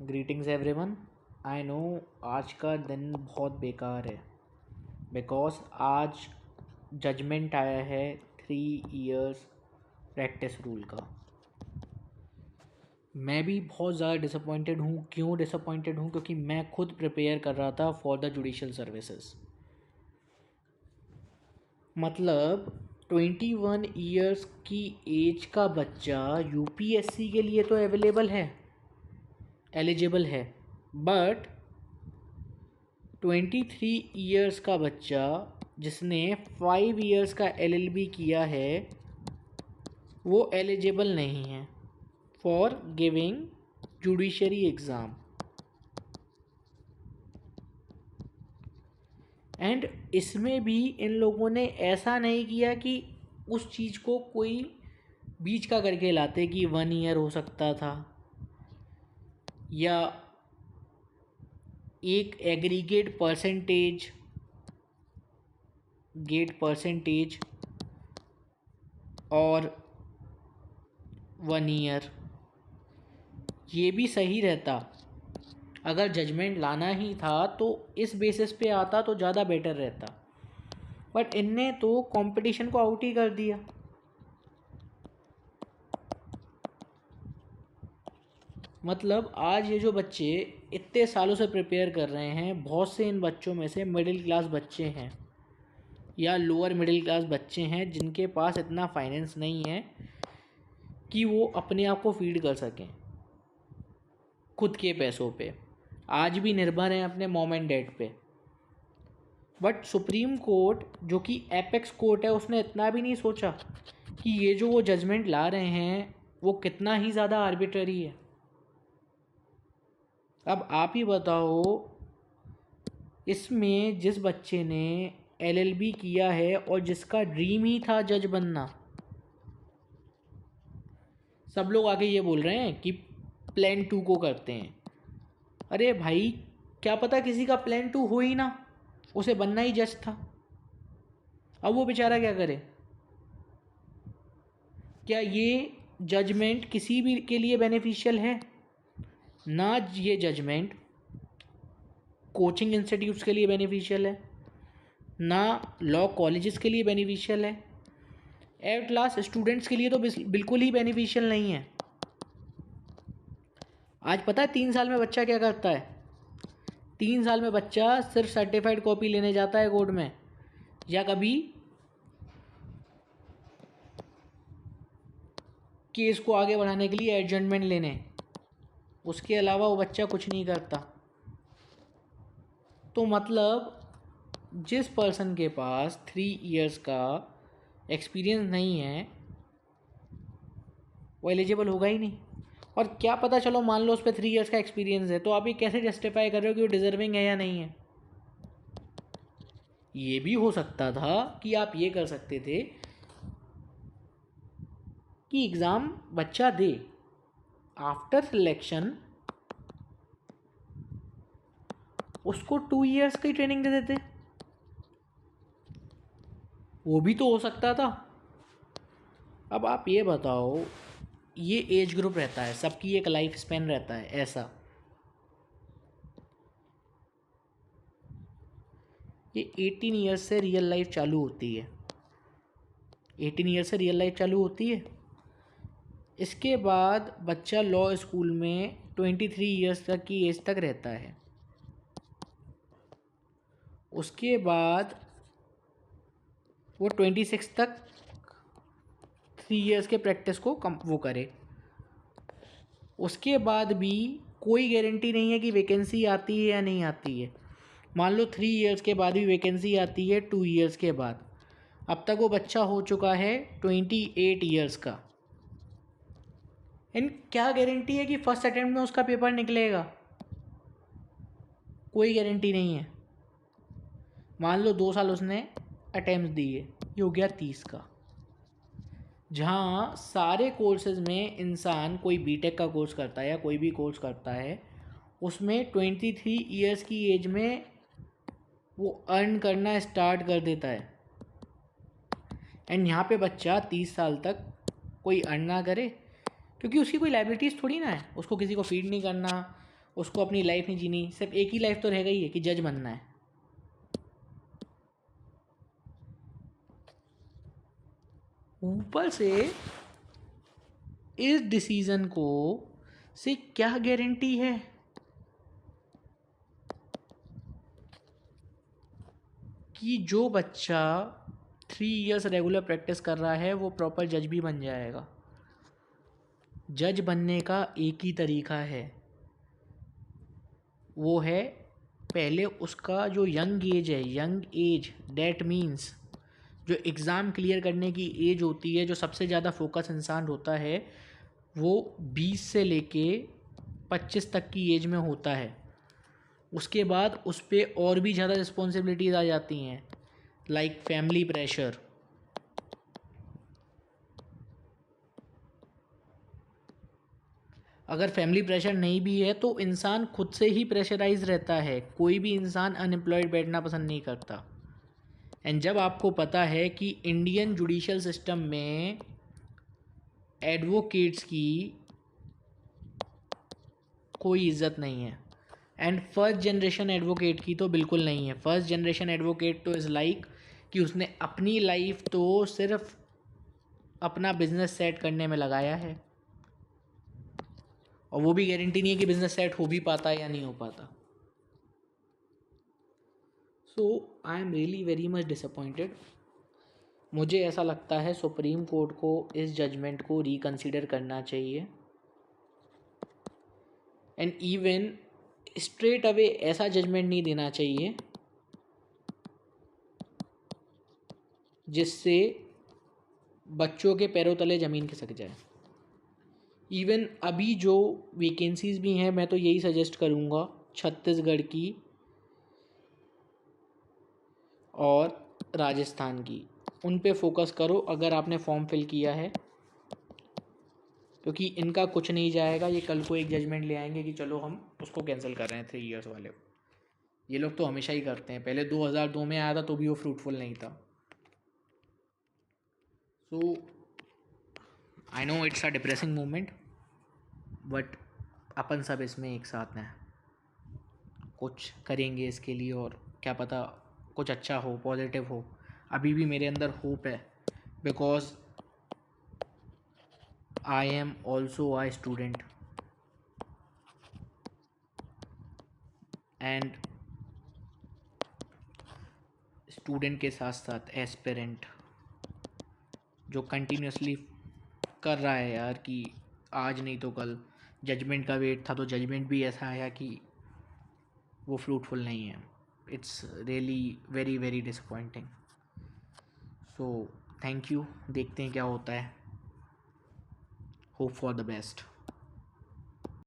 Greetings everyone. I know आज का दिन बहुत बेकार है बिकॉज आज जजमेंट आया है 3 इयर्स प्रैक्टिस रूल का। मैं भी बहुत ज़्यादा डिसअपॉइंटेड हूँ। क्यों डिसअपॉइंटेड हूँ? क्योंकि मैं खुद प्रिपेयर कर रहा था फॉर द जुडिशल सर्विसेज। मतलब 21 इयर्स की एज का बच्चा यूपीएससी के लिए तो एलिजिबल है, बट 23 इयर्स का बच्चा जिसने 5 इयर्स का एलएलबी किया है वो एलिजिबल नहीं है for giving judiciary exam. And इसमें भी इन लोगों ने ऐसा नहीं किया कि उस चीज़ को कोई बीच का करके लाते कि 1 ईयर हो सकता था या एक एग्रीगेट परसेंटेज और 1 ईयर। ये भी सही रहता। अगर जजमेंट लाना ही था तो इस बेसिस पे आता तो ज़्यादा बेटर रहता, बट इनने तो कंपटीशन को आउट ही कर दिया। मतलब आज ये जो बच्चे इतने सालों से प्रिपेयर कर रहे हैं, बहुत से इन बच्चों में से मिडिल क्लास बच्चे हैं या लोअर मिडिल क्लास बच्चे हैं जिनके पास इतना फाइनेंस नहीं है कि वो अपने आप को फीड कर सकें खुद के पैसों पे। आज भी निर्भर हैं अपने मॉम एंड डैड पे। बट सुप्रीम कोर्ट जो कि एपेक्स कोर्ट है उसने इतना भी नहीं सोचा कि ये जो वो जजमेंट ला रहे हैं वो कितना ही ज़्यादा आर्बिट्ररी है। अब आप ही बताओ, इसमें जिस बच्चे ने एलएलबी किया है और जिसका ड्रीम ही था जज बनना, सब लोग आगे ये बोल रहे हैं कि प्लान 2 को करते हैं। अरे भाई, क्या पता किसी का प्लान 2 हो ही ना, उसे बनना ही जज था। अब वो बेचारा क्या करे? क्या ये जजमेंट किसी भी के लिए बेनिफिशियल है? ना ये जजमेंट कोचिंग इंस्टीट्यूट्स के लिए बेनिफिशियल है, ना लॉ कॉलेजेस के लिए बेनिफिशियल है, एट लास्ट स्टूडेंट्स के लिए तो बिल्कुल ही बेनिफिशियल नहीं है। आज पता है 3 साल में बच्चा क्या करता है? 3 साल में बच्चा सिर्फ सर्टिफाइड कॉपी लेने जाता है कोर्ट में, या कभी केस को आगे बढ़ाने के लिए एडजमेंट लेने। उसके अलावा वो बच्चा कुछ नहीं करता। तो मतलब जिस पर्सन के पास 3 इयर्स का एक्सपीरियंस नहीं है वो एलिजिबल होगा ही नहीं। और क्या पता, चलो मान लो उस पर 3 इयर्स का एक्सपीरियंस है, तो आप ये कैसे जस्टिफाई कर रहे हो कि वो डिजर्विंग है या नहीं है? ये भी हो सकता था कि आप ये कर सकते थे कि एग्ज़ाम बच्चा दे, आफ्टर सिलेक्शन उसको 2 इयर्स की ट्रेनिंग दे देते। वो भी तो हो सकता था। अब आप ये बताओ, ये एज ग्रुप रहता है, सबकी एक लाइफ स्पैन रहता है ऐसा। ये 18 ईयर्स से रियल लाइफ चालू होती है। 18 ईयर्स से रियल लाइफ चालू होती है। इसके बाद बच्चा लॉ स्कूल में 23 इयर्स तक की एज तक रहता है। उसके बाद वो 26 तक 3 इयर्स के प्रैक्टिस को वो करे। उसके बाद भी कोई गारंटी नहीं है कि वैकेंसी आती है या नहीं आती है। मान लो 3 इयर्स के बाद भी वैकेंसी आती है 2 इयर्स के बाद, अब तक वो बच्चा हो चुका है 28 इयर्स का। इन क्या गारंटी है कि फर्स्ट अटेम्प्ट में उसका पेपर निकलेगा? कोई गारंटी नहीं है। मान लो 2 साल उसने अटेम्प्ट दिए, ये हो गया 30 का। जहाँ सारे कोर्सेज में इंसान कोई बीटेक का कोर्स करता है या कोई भी कोर्स करता है, उसमें 23 इयर्स की एज में वो अर्न करना स्टार्ट कर देता है। एंड यहाँ पे बच्चा 30 साल तक कोई अर्न ना करे, क्योंकि उसकी कोई लाइबिलिटीज़ थोड़ी ना है। उसको किसी को फीड नहीं करना, उसको अपनी लाइफ नहीं जीनी, सिर्फ एक ही लाइफ तो रह गई है कि जज बनना है। ऊपर से इस डिसीजन को से क्या गारंटी है कि जो बच्चा 3 इयर्स रेगुलर प्रैक्टिस कर रहा है वो प्रॉपर जज भी बन जाएगा। जज बनने का एक ही तरीका है, वो है पहले उसका जो यंग एज है, यंग एज दैट मीन्स जो एग्ज़ाम क्लियर करने की एज होती है, जो सबसे ज़्यादा फोकस इंसान होता है वो 20 से लेके 25 तक की एज में होता है। उसके बाद उस पर और भी ज़्यादा रिस्पॉन्सिबिलिटीज़ आ जाती हैं, लाइक फैमिली प्रेशर। अगर फैमिली प्रेशर नहीं भी है तो इंसान खुद से ही प्रेशराइज रहता है। कोई भी इंसान अनएम्प्लॉयड बैठना पसंद नहीं करता। एंड जब आपको पता है कि इंडियन जुडिशल सिस्टम में एडवोकेट्स की कोई इज़्ज़त नहीं है, एंड फर्स्ट जनरेशन एडवोकेट की तो बिल्कुल नहीं है। फर्स्ट जनरेशन एडवोकेट तो इज़ लाइक कि उसने अपनी लाइफ तो सिर्फ अपना बिजनेस सेट करने में लगाया है, और वो भी गारंटी नहीं है कि बिजनेस सेट हो भी पाता है या नहीं हो पाता। So I am really very much disappointed. मुझे ऐसा लगता है सुप्रीम कोर्ट को इस जजमेंट को रिकंसिडर करना चाहिए, एंड इवन स्ट्रेट अवे ऐसा जजमेंट नहीं देना चाहिए जिससे बच्चों के पैरों तले ज़मीन खिसक जाए। इवन अभी जो वैकेंसीज़ भी हैं, मैं तो यही सजेस्ट करूँगा छत्तीसगढ़ की और राजस्थान की, उन पे फोकस करो अगर आपने फॉर्म फिल किया है, क्योंकि इनका कुछ नहीं जाएगा। ये कल को एक जजमेंट ले आएंगे कि चलो हम उसको कैंसिल कर रहे हैं 3 इयर्स वाले को। ये लोग तो हमेशा ही करते हैं, पहले 2002 में आया था तो भी वो फ्रूटफुल नहीं था। So I know it's a depressing moment, but अपन सब इसमें एक साथ हैं, कुछ करेंगे इसके लिए, और क्या पता कुछ अच्छा हो, पॉजिटिव हो। अभी भी मेरे अंदर होप है, because I am also a student, and student के साथ साथ एस्पिरेंट जो कंटिन्यूसली कर रहा है यार कि आज नहीं तो कल। जजमेंट का वेट था तो जजमेंट भी ऐसा आया कि वो फ्रूटफुल नहीं है। It's really very very disappointing. So thank you, देखते हैं क्या होता है। Hope for the best.